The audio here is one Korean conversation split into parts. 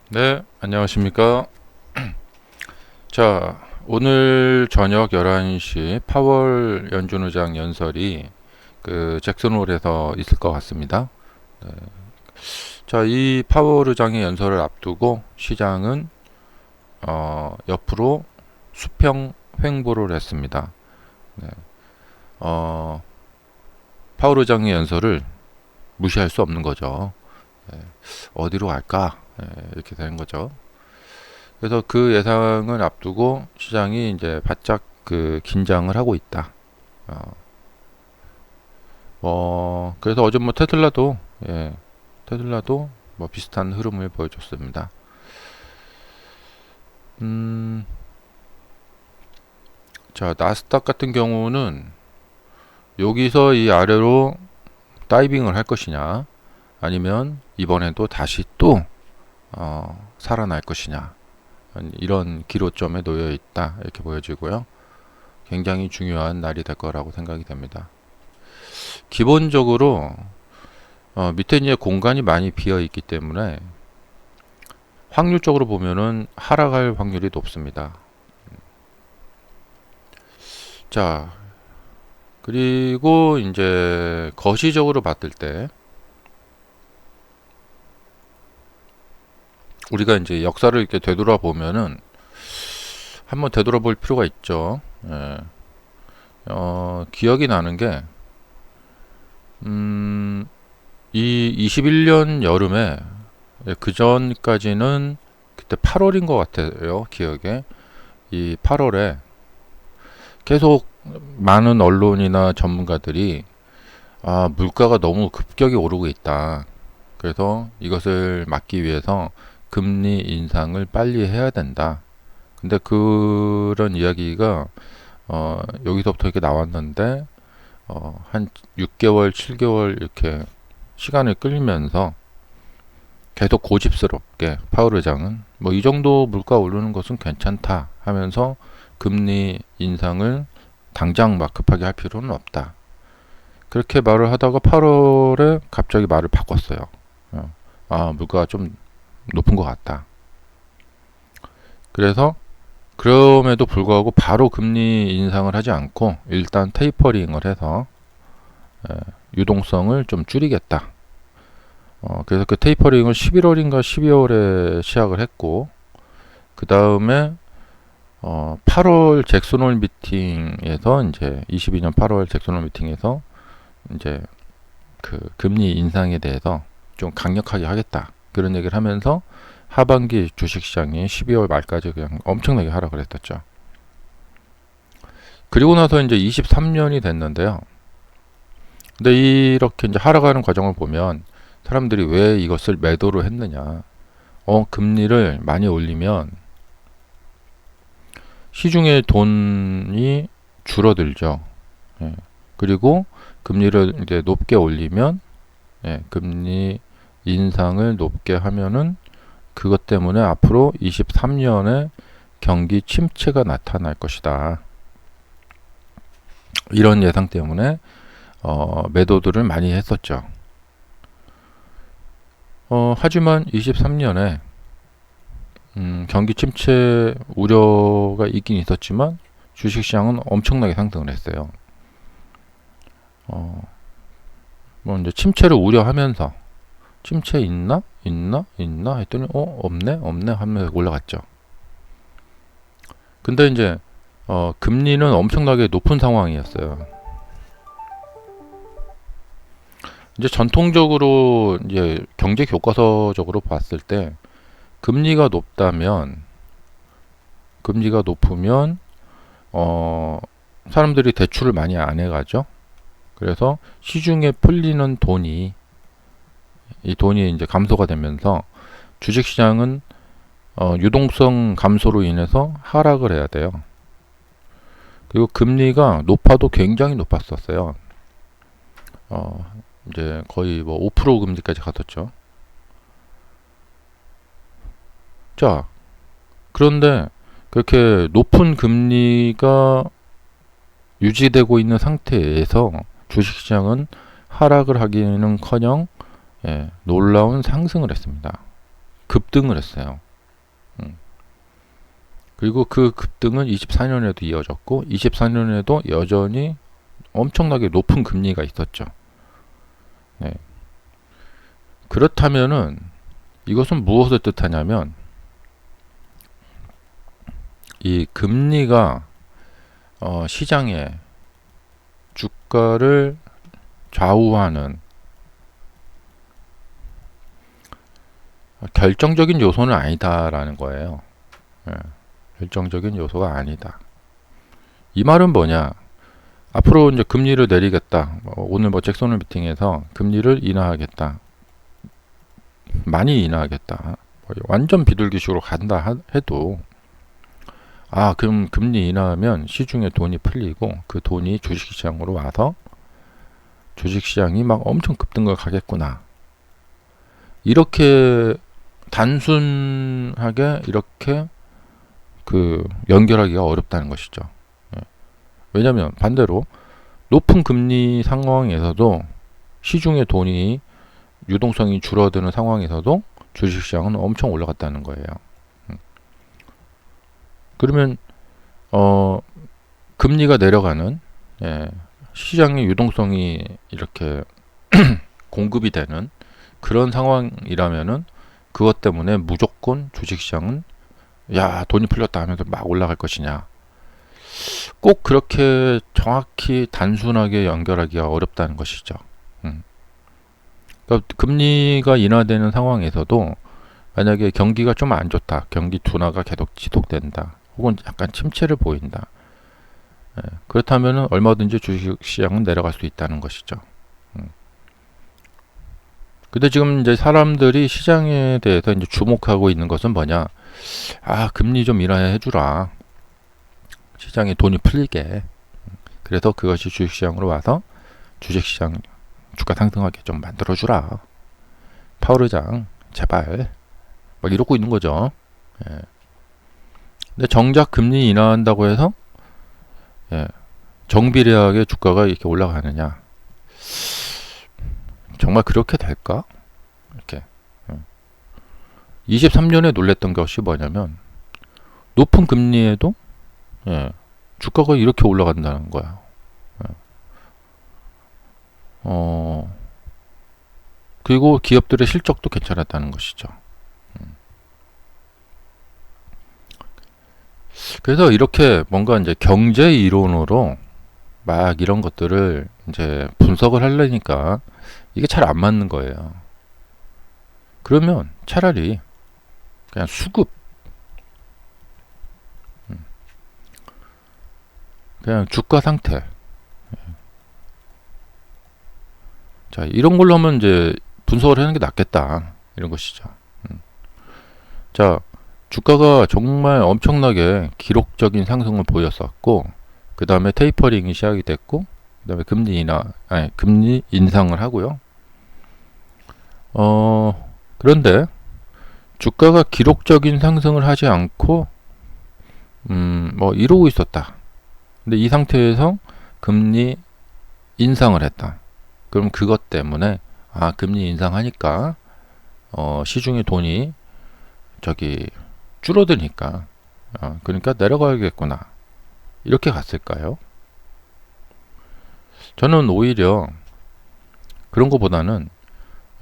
네, 안녕하십니까. 자, 오늘 저녁 11시 파월 연준의장 연설이 그 잭슨홀에서 있을 것 같습니다. 네. 자, 이 파월 의장의 연설을 앞두고 시장은 옆으로 수평 횡보를 했습니다. 네. 어, 파월 의장의 연설을 무시할 수 없는 거죠. 네. 어디로 갈까? 네, 이렇게 되는 거죠. 그래서 그 예상을 앞두고 시장이 이제 바짝 그 긴장을 하고 있다. 어, 그래서 어제 뭐 테슬라도 뭐 비슷한 흐름을 보여줬습니다. 음, 자, 나스닥 같은 경우는 여기서 이 아래로 다이빙을 할 것이냐, 아니면 이번에도 다시 또 살아날 것이냐, 이런 기로점에 놓여 있다 이렇게 보여지고요. 굉장히 중요한 날이 될 거라고 생각이 됩니다. 기본적으로 밑에 이제 공간이 많이 비어 있기 때문에 확률적으로 보면은 하락할 확률이 높습니다. 자, 그리고 이제 거시적으로 봤을 때 우리가 이제 역사를 이렇게 되돌아보면은 한번 되돌아볼 필요가 있죠. 예. 기억이 나는 게 이 21년 여름에, 그 전까지는 그때 8월인 것 같아요. 기억에 이 8월에 계속 많은 언론이나 전문가들이 물가가 너무 급격히 오르고 있다. 그래서 이것을 막기 위해서 금리 인상을 빨리 해야 된다. 근데 그런 이야기가 여기서부터 이렇게 나왔는데 한 6개월, 7개월 이렇게 시간을 끌면서 계속 고집스럽게 파월 의장은 뭐 이 정도 물가 오르는 것은 괜찮다 하면서 금리 인상을 당장 막 급하게 할 필요는 없다. 그렇게 말을 하다가 8월에 갑자기 말을 바꿨어요. 물가가 좀 높은 것 같다. 그래서 그럼에도 불구하고 바로 금리 인상을 하지 않고 일단 테이퍼링을 해서 유동성을 좀 줄이겠다. 그래서 그 테이퍼링을 11월인가 12월에 시작을 했고, 그 다음에 8월 잭슨홀 미팅에서 이제 22년 8월 잭슨홀 미팅에서 이제 그 금리 인상에 대해서 좀 강력하게 하겠다 그런 얘기를 하면서 하반기 주식시장이 12월 말까지 그냥 엄청나게 하락을 했었죠. 그리고 나서 이제 23년이 됐는데요. 근데 이렇게 이제 하락하는 과정을 보면 사람들이 왜 이것을 매도를 했느냐? 금리를 많이 올리면 시중의 돈이 줄어들죠. 예. 그리고 금리를 이제 높게 올리면, 금리 인상을 높게 하면은 그것 때문에 앞으로 23년에 경기 침체가 나타날 것이다. 이런 예상 때문에 매도들을 많이 했었죠. 하지만 23년에 경기 침체 우려가 있긴 있었지만 주식시장은 엄청나게 상승을 했어요. 뭐 이제 침체를 우려하면서 침체 있나 했더니 없네 하면서 올라갔죠. 근데 이제 금리는 엄청나게 높은 상황이었어요. 이제 전통적으로 이제 경제 교과서적으로 봤을 때 금리가 높으면 사람들이 대출을 많이 안 해가죠. 그래서 시중에 풀리는 돈이 이제 감소가 되면서 주식시장은 유동성 감소로 인해서 하락을 해야 돼요. 그리고 금리가 높아도 굉장히 높았었어요. 이제 거의 뭐 5% 금리까지 갔었죠. 자, 그런데 그렇게 높은 금리가 유지되고 있는 상태에서 주식시장은 하락을 하기는커녕 놀라운 상승을 했습니다. 급등을 했어요. 그리고 그 급등은 24년에도 이어졌고 24년에도 여전히 엄청나게 높은 금리가 있었죠. 네. 그렇다면은 이것은 무엇을 뜻하냐면 이 금리가 시장의 주가를 좌우하는 결정적인 요소는 아니다라는 거예요. 예, 결정적인 요소가 아니다. 이 말은 뭐냐? 앞으로 이제 금리를 내리겠다. 오늘 뭐 잭슨홀 미팅에서 금리를 인하하겠다. 많이 인하하겠다. 완전 비둘기식으로 간다 해도 그럼 금리 인하하면 시중에 돈이 풀리고 그 돈이 주식시장으로 와서 주식시장이 막 엄청 급등을 가겠구나. 이렇게 단순하게 이렇게 연결하기가 어렵다는 것이죠. 왜냐하면 반대로 높은 금리 상황에서도 시중의 돈이 유동성이 줄어드는 상황에서도 주식시장은 엄청 올라갔다는 거예요. 그러면 금리가 내려가는 시장의 유동성이 이렇게 공급이 되는 그런 상황이라면은 그것 때문에 무조건 주식시장은 돈이 풀렸다 하면서 막 올라갈 것이냐. 꼭 그렇게 정확히 단순하게 연결하기가 어렵다는 것이죠. 그러니까 금리가 인하되는 상황에서도 만약에 경기가 좀 안 좋다. 경기 둔화가 계속 지속된다. 혹은 약간 침체를 보인다. 그렇다면 얼마든지 주식시장은 내려갈 수 있다는 것이죠. 근데 지금 이제 사람들이 시장에 대해서 이제 주목하고 있는 것은 뭐냐? 금리 좀 인하해 주라. 시장에 돈이 풀리게. 그래서 그것이 주식시장으로 와서 주식시장 주가 상승하게 좀 만들어 주라. 파월 의장 제발. 막 이러고 있는 거죠. 근데 정작 금리 인하한다고 해서 정비례하게 주가가 이렇게 올라가느냐? 정말 그렇게 될까? 이렇게 23년에 놀랬던 것이 뭐냐면 높은 금리에도 주가가 이렇게 올라간다는 거야. 그리고 기업들의 실적도 괜찮았다는 것이죠. 그래서 이렇게 뭔가 이제 경제 이론으로 막 이런 것들을 이제 분석을 하려니까 이게 잘 안 맞는 거예요. 그러면 차라리 그냥 수급, 그냥 주가 상태, 자 이런 걸로 하면 이제 분석을 하는 게 낫겠다 이런 것이죠. 자 주가가 정말 엄청나게 기록적인 상승을 보였었고 그 다음에 테이퍼링이 시작이 됐고 그 다음에 금리 인상을 하고요. 그런데 주가가 기록적인 상승을 하지 않고 뭐 이러고 있었다. 근데 이 상태에서 금리 인상을 했다. 그럼 그것 때문에 금리 인상하니까 시중의 돈이 줄어드니까 그러니까 내려가야겠구나. 이렇게 갔을까요? 저는 오히려 그런 것보다는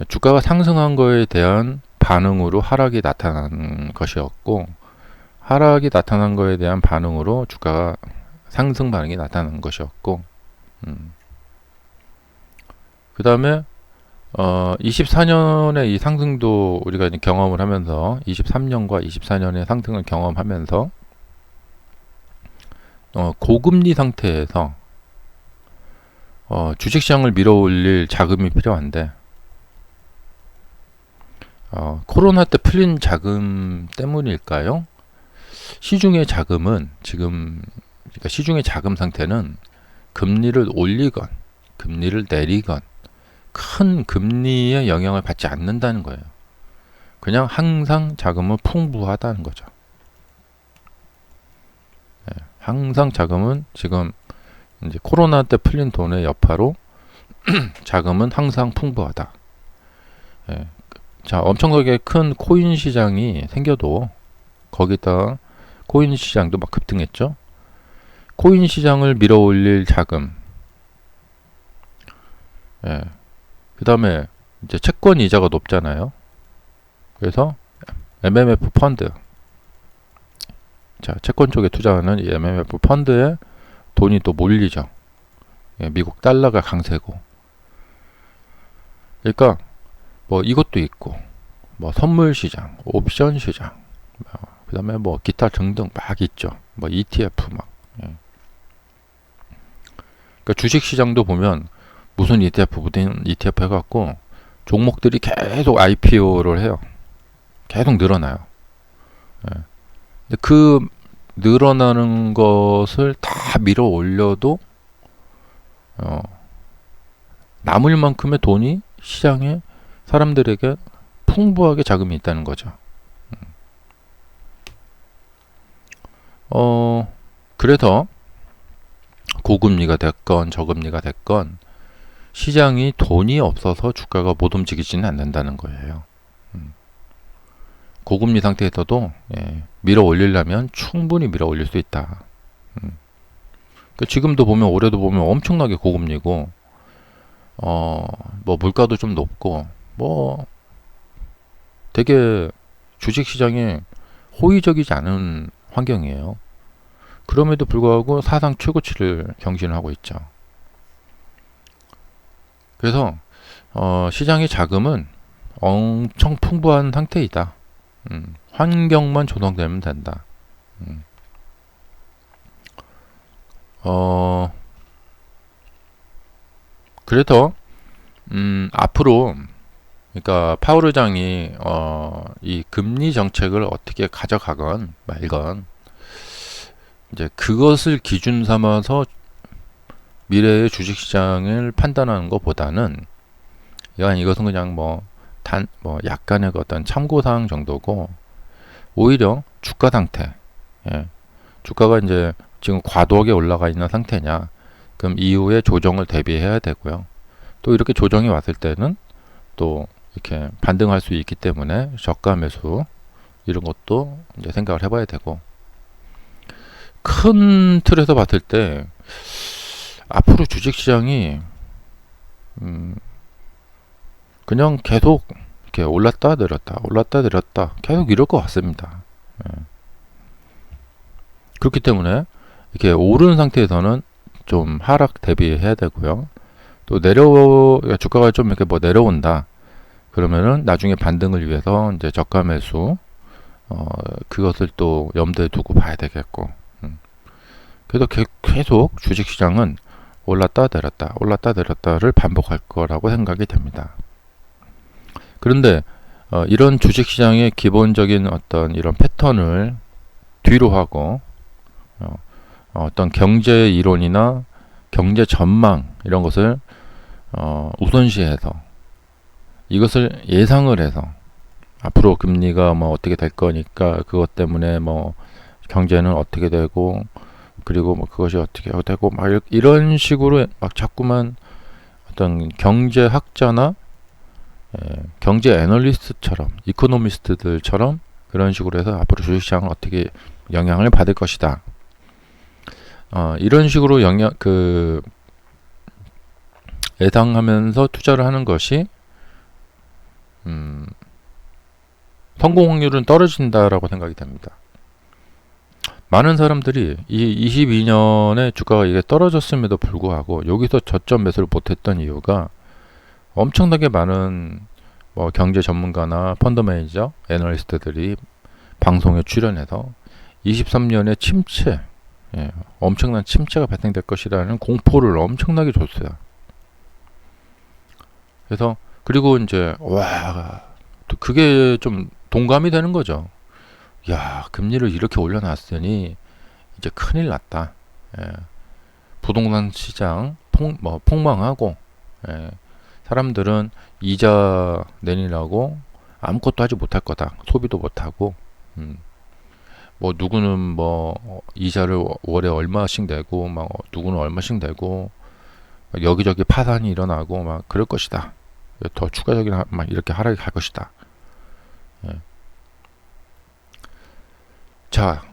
주가가 상승한 거에 대한 반응으로 하락이 나타난 것이었고 하락이 나타난 거에 대한 반응으로 주가가 상승 반응이 나타난 것이었고 그 다음에 24년의 이 상승도 우리가 이제 경험을 하면서 23년과 24년의 상승을 경험하면서 고금리 상태에서 주식시장을 밀어올릴 자금이 필요한데 코로나 때 풀린 자금 때문일까요? 시중의 자금은 그러니까 시중의 자금 상태는 금리를 올리건 금리를 내리건 큰 금리의 영향을 받지 않는다는 거예요. 그냥 항상 자금은 풍부하다는 거죠. 항상 자금은 지금 이제 코로나 때 풀린 돈의 여파로 자금은 항상 풍부하다. 자, 엄청나게 큰 코인 시장이 생겨도 거기다 코인 시장도 막 급등했죠. 코인 시장을 밀어 올릴 자금, 예. 그 다음에 이제 채권 이자가 높잖아요. 그래서 MMF 펀드, 자, 채권 쪽에 투자하는 이 MMF 펀드에 돈이 또 몰리죠. 예, 미국 달러가 강세고. 그러니까 뭐 이것도 있고, 뭐 선물 시장, 옵션 시장, 그 다음에 뭐 기타 등등 막 있죠. 뭐 ETF 막. 예. 그러니까 주식 시장도 보면 무슨 ETF 해갖고 종목들이 계속 IPO를 해요. 계속 늘어나요. 예. 근데 그 늘어나는 것을 다 밀어 올려도 남을 만큼의 돈이 시장에 사람들에게 풍부하게 자금이 있다는 거죠. 그래서 고금리가 됐건 저금리가 됐건 시장이 돈이 없어서 주가가 못 움직이지는 않는다는 거예요. 고금리 상태에서도 밀어 올리려면 충분히 밀어 올릴 수 있다. 그러니까 지금도 보면 올해도 보면 엄청나게 고금리고 뭐 물가도 좀 높고 뭐 되게 주식 시장이 호의적이지 않은 환경이에요. 그럼에도 불구하고 사상 최고치를 경신하고 있죠. 그래서 시장의 자금은 엄청 풍부한 상태이다. 환경만 조성되면 된다. 그래서 앞으로 그러니까 파월 의장이 이 금리 정책을 어떻게 가져가건 말건 이제 그것을 기준 삼아서 미래의 주식시장을 판단하는 것보다는 이것은 그냥 뭐 약간의 어떤 참고사항 정도고 오히려 주가 상태, 주가가 이제 지금 과도하게 올라가 있는 상태냐, 그럼 이후에 조정을 대비해야 되고요. 또 이렇게 조정이 왔을 때는 또 이렇게 반등할 수 있기 때문에 저가 매수 이런 것도 이제 생각을 해봐야 되고, 큰 틀에서 봤을 때 앞으로 주식시장이 그냥 계속 이렇게 올랐다 내렸다 계속 이럴 것 같습니다. 그렇기 때문에 이렇게 오른 상태에서는 좀 하락 대비해야 되고요. 또 주가가 좀 이렇게 뭐 내려온다 그러면은 나중에 반등을 위해서 이제 저가 매수 그것을 또 염두에 두고 봐야 되겠고. 그래서 계속 주식시장은 올랐다 내렸다를 반복할 거라고 생각이 됩니다. 그런데 이런 주식시장의 기본적인 어떤 이런 패턴을 뒤로 하고 어떤 경제 이론이나 경제 전망 이런 것을 우선시해서 이것을 예상을 해서 앞으로 금리가 뭐 어떻게 될 거니까 그것 때문에 뭐 경제는 어떻게 되고 그리고 뭐 그것이 어떻게 되고 막 이런 식으로 막 자꾸만 어떤 경제학자나 경제 애널리스트처럼 이코노미스트들처럼 그런 식으로 해서 앞으로 주식시장은 어떻게 영향을 받을 것이다. 이런 식으로 예상하면서 투자를 하는 것이 성공 확률은 떨어진다라고 생각이 됩니다. 많은 사람들이 이 22년에 주가가 이게 떨어졌음에도 불구하고 여기서 저점 매수를 못했던 이유가 엄청나게 많은 뭐 경제 전문가나 펀드 매니저, 애널리스트들이 방송에 출연해서 23년에 침체, 엄청난 침체가 발생될 것이라는 공포를 엄청나게 줬어요. 그래서 그리고 이제 또 그게 좀 동감이 되는 거죠. 야, 금리를 이렇게 올려놨으니 이제 큰일 났다. 부동산 시장 폭망하고 사람들은 이자 내리라고 아무것도 하지 못할 거다. 소비도 못하고 뭐 누구는 뭐 이자를 월에 얼마씩 내고 막 누구는 얼마씩 내고 여기저기 파산이 일어나고 막 그럴 것이다. 더 추가적인 막 이렇게 하락이 갈 것이다. 예. 자,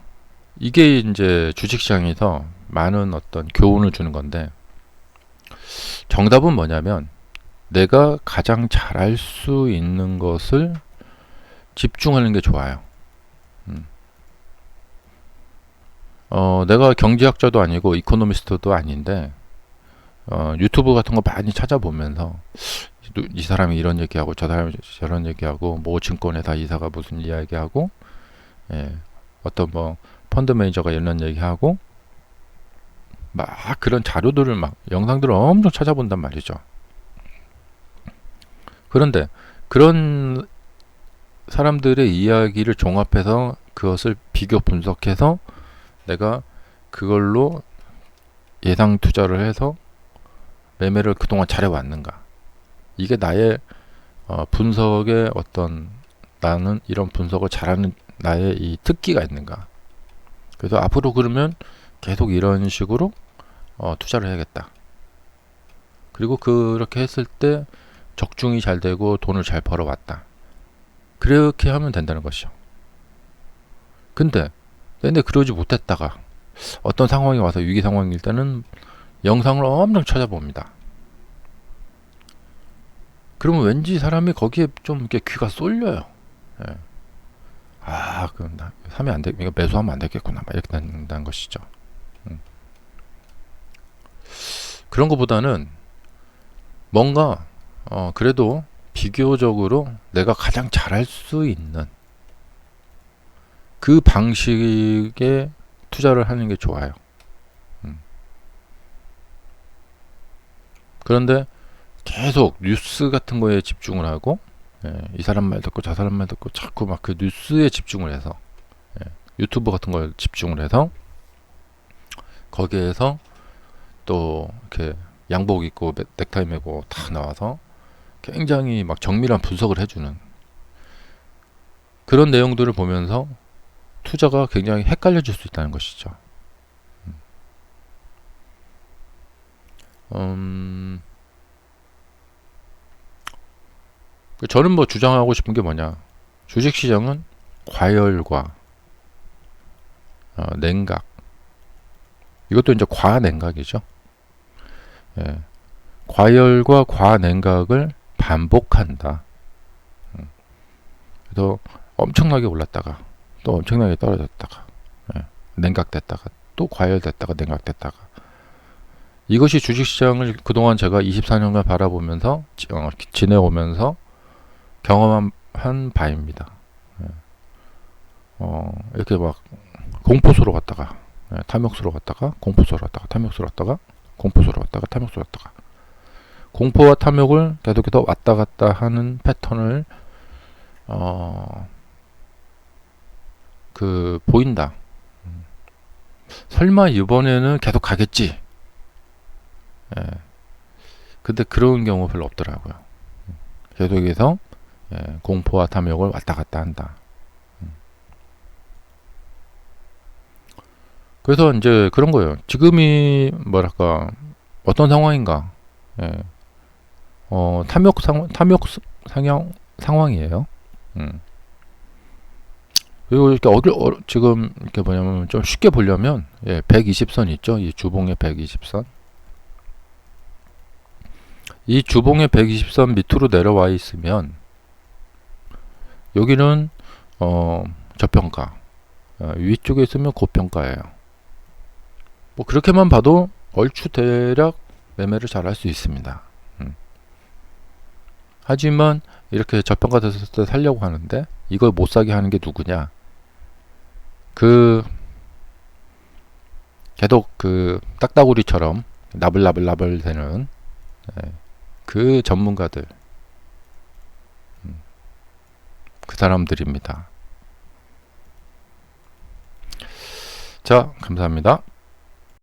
이게 이제 주식시장에서 많은 어떤 교훈을 주는 건데, 정답은 뭐냐면 내가 가장 잘할 수 있는 것을 집중하는 게 좋아요. 내가 경제학자도 아니고 이코노미스트도 아닌데 유튜브 같은 거 많이 찾아보면서 이 사람이 이런 얘기하고 저 사람이 저런 얘기하고 뭐 증권회사 이사가 무슨 이야기하고 예, 어떤 뭐 펀드 매니저가 이런 얘기하고 막 그런 자료들을 막 영상들을 엄청 찾아본단 말이죠. 그런데 그런 사람들의 이야기를 종합해서 그것을 비교 분석해서 내가 그걸로 예상 투자를 해서 매매를 그동안 잘해왔는가, 이게 나의 분석의 어떤, 나는 이런 분석을 잘하는 나의 이 특기가 있는가. 그래서 앞으로 그러면 계속 이런 식으로 투자를 해야겠다. 그리고 그렇게 했을 때 적중이 잘 되고 돈을 잘 벌어왔다. 그렇게 하면 된다는 것이죠. 근데 그러지 못했다가 어떤 상황이 와서 위기 상황일 때는 영상을 엄청 찾아봅니다. 그러면 왠지 사람이 거기에 좀 이렇게 귀가 쏠려요. 예. 그럼 나 사면 안 돼, 이거 매수하면 안 되겠구나, 막 이렇게 된다는 것이죠. 그런 것보다는 뭔가 그래도 비교적으로 내가 가장 잘할 수 있는 그 방식에 투자를 하는 게 좋아요. 그런데 계속 뉴스 같은 거에 집중을 하고 이 사람 말 듣고 저 사람 말 듣고 자꾸 막 그 뉴스에 집중을 해서 유튜브 같은 걸 집중을 해서 거기에서 또 이렇게 양복 입고 넥타이 메고 탁 나와서 굉장히 막 정밀한 분석을 해주는 그런 내용들을 보면서 투자가 굉장히 헷갈려질 수 있다는 것이죠. 저는 뭐 주장하고 싶은 게 뭐냐, 주식시장은 과열과 냉각, 이것도 이제 과냉각이죠. 예. 과열과 과냉각을 반복한다. 그래서 엄청나게 올랐다가 또 엄청나게 떨어졌다가 냉각됐다가 또 과열됐다가 냉각됐다가, 이것이 주식시장을 그동안 제가 24년간 바라보면서 지내오면서 경험한 바입니다. 이렇게 막 공포수로 갔다가 탐욕수로 갔다가 공포수로 갔다가 탐욕수로 갔다가 공포수로 갔다가 탐욕수로 갔다가, 공포와 탐욕을 계속해서 왔다 갔다 하는 패턴을 보인다. 설마 이번에는 계속 가겠지. 근데 그런 경우 별로 없더라고요. 계속해서 공포와 탐욕을 왔다 갔다 한다. 그래서 이제 그런 거예요. 지금이 뭐랄까 어떤 상황인가? 탐욕 상향 상황이에요. 그리고 이렇게 지금 이렇게 뭐냐면 좀 쉽게 보려면 120선 있죠. 이 주봉의 120선. 이 주봉의 120선 밑으로 내려와 있으면 여기는 저평가, 위쪽에 있으면 고평가예요. 뭐 그렇게만 봐도 얼추 대략 매매를 잘 할 수 있습니다. 하지만 이렇게 저평가 됐을 때 살려고 하는데 이걸 못 사게 하는 게 누구냐? 계속 딱따구리처럼 나불나불 되는 그 전문가들, 그 사람들입니다. 자, 감사합니다.